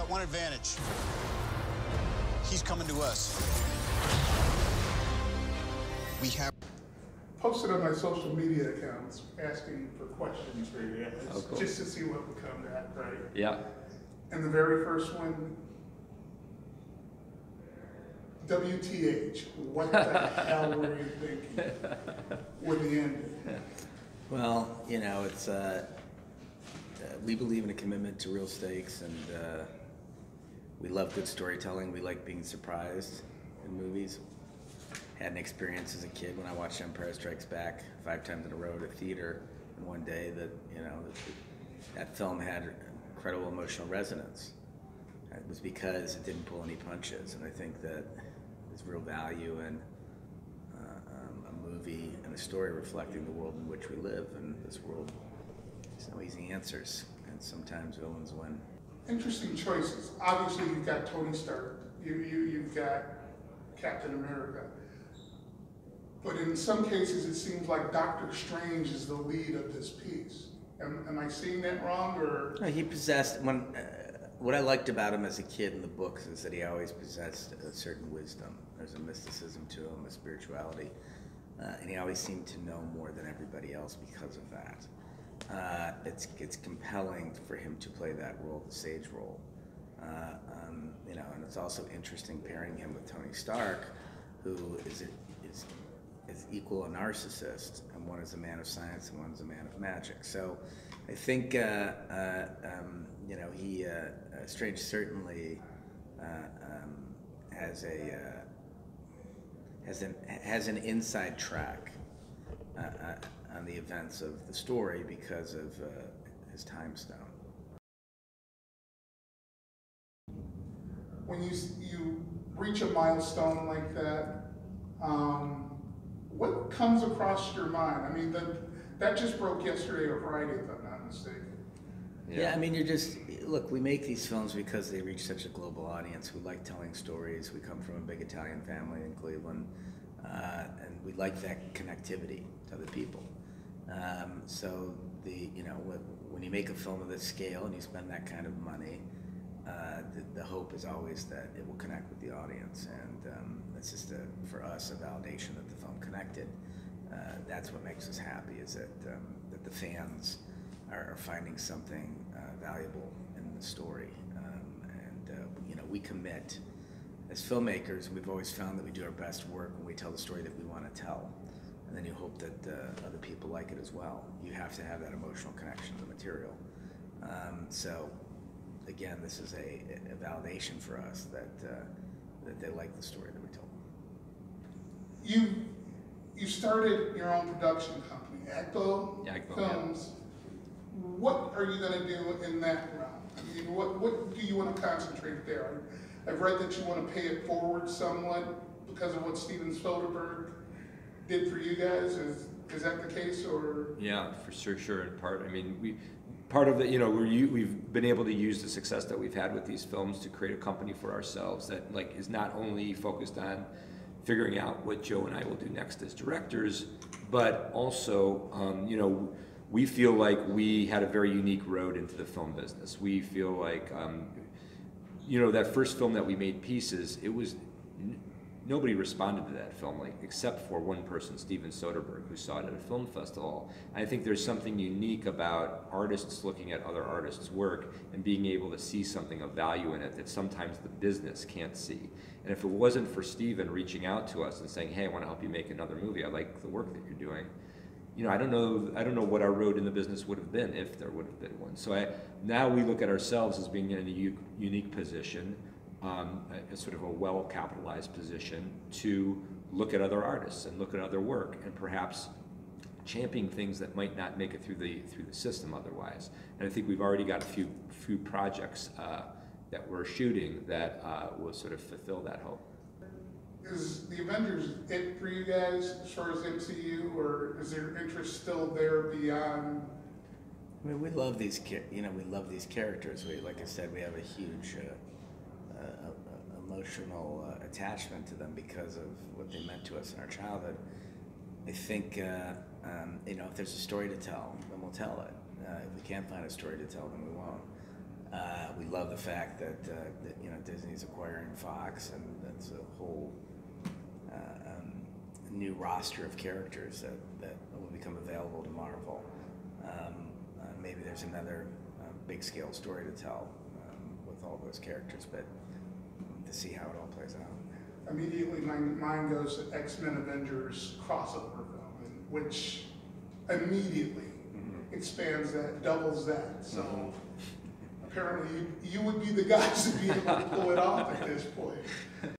got one advantage. He's coming to us. We have posted on my social media accounts asking for questions for you guys, oh, cool. just to see what would come back, right? Yeah. And the very first one, WTH, what the hell were you thinking with the ending? Well, you know, it's we believe in a commitment to real stakes, and we love good storytelling. We like being surprised in movies. Had an experience as a kid when I watched Empire Strikes Back 5 times in a row at a theater, and one day that, you know, that film had incredible emotional resonance. It was because it didn't pull any punches, and I think that there's real value in a movie and a story reflecting the world in which we live, and this world, there's no easy answers, and sometimes villains win. Interesting choices. Obviously, you've got Tony Stark, you've got Captain America. But in some cases, it seems like Doctor Strange is the lead of this piece. Am I seeing that wrong, or? No, he possessed, what I liked about him as a kid in the books is that he always possessed a certain wisdom. There's a mysticism to him, a spirituality, and he always seemed to know more than everybody else because of that. It's compelling for him to play that role, the sage role. You know, and it's also interesting pairing him with Tony Stark, who is equal a narcissist, and one is a man of science and one is a man of magic. So I think you know, Strange certainly has an inside track on the events of the story because of his time stone. When you reach a milestone like that, what comes across your mind? I mean, that just broke yesterday or Friday, if I'm not mistaken. Yeah, I mean, look, we make these films because they reach such a global audience. We like telling stories. We come from a big Italian family in Cleveland, and we like that connectivity to other people. So you know, when you make a film of this scale and you spend that kind of money, the hope is always that it will connect with the audience, and it's just for us a validation that the film connected. That's what makes us happy, is that the fans are finding something valuable in the story, and you know, we commit as filmmakers. We've always found that we do our best work when we tell the story that we want to tell, and then you hope that other people like it as well. You have to have that emotional connection to the material. So again, this is a validation for us that they like the story that we told. You started your own production company, Agbo Films. Yeah. What are you going to do in that realm? I mean, what do you want to concentrate there? I've read that you want to pay it forward somewhat because of what Steven Soderbergh did for you guys. Is that the case, or? Yeah, for sure. In part, I mean, part of it, you know, we've been able to use the success that we've had with these films to create a company for ourselves that, like, is not only focused on figuring out what Joe and I will do next as directors, but also, you know, we feel like we had a very unique road into the film business. We feel like, you know, that first film that we made, Pieces, it was, nobody responded to that film, like, except for one person, Steven Soderbergh, who saw it at a film festival. I think there's something unique about artists looking at other artists' work and being able to see something of value in it that sometimes the business can't see. And if it wasn't for Steven reaching out to us and saying, hey, I want to help you make another movie, I like the work that you're doing, you know, I don't know what our road in the business would have been if there would have been one. So now we look at ourselves as being in a unique position, a sort of a well-capitalized position to look at other artists and look at other work and perhaps champion things that might not make it through the system otherwise. And I think we've already got a few projects that we're shooting that will sort of fulfill that hope. Is the Avengers it for you guys as far as MCU, or is there interest still there beyond? I mean, we love these, you know, we love these characters. Like I said, we have a huge emotional attachment to them because of what they meant to us in our childhood. I think, you know, if there's a story to tell, then we'll tell it. If we can't find a story to tell, then we won't. We love the fact that, Disney's acquiring Fox, and that's a whole new roster of characters that will become available to Marvel. Maybe there's another big scale story to tell with all those characters, but to see how it all plays out. Immediately, my mind goes to X-Men Avengers crossover film, which immediately expands that, doubles that. So apparently, you would be the guys to be able to pull it off at this point.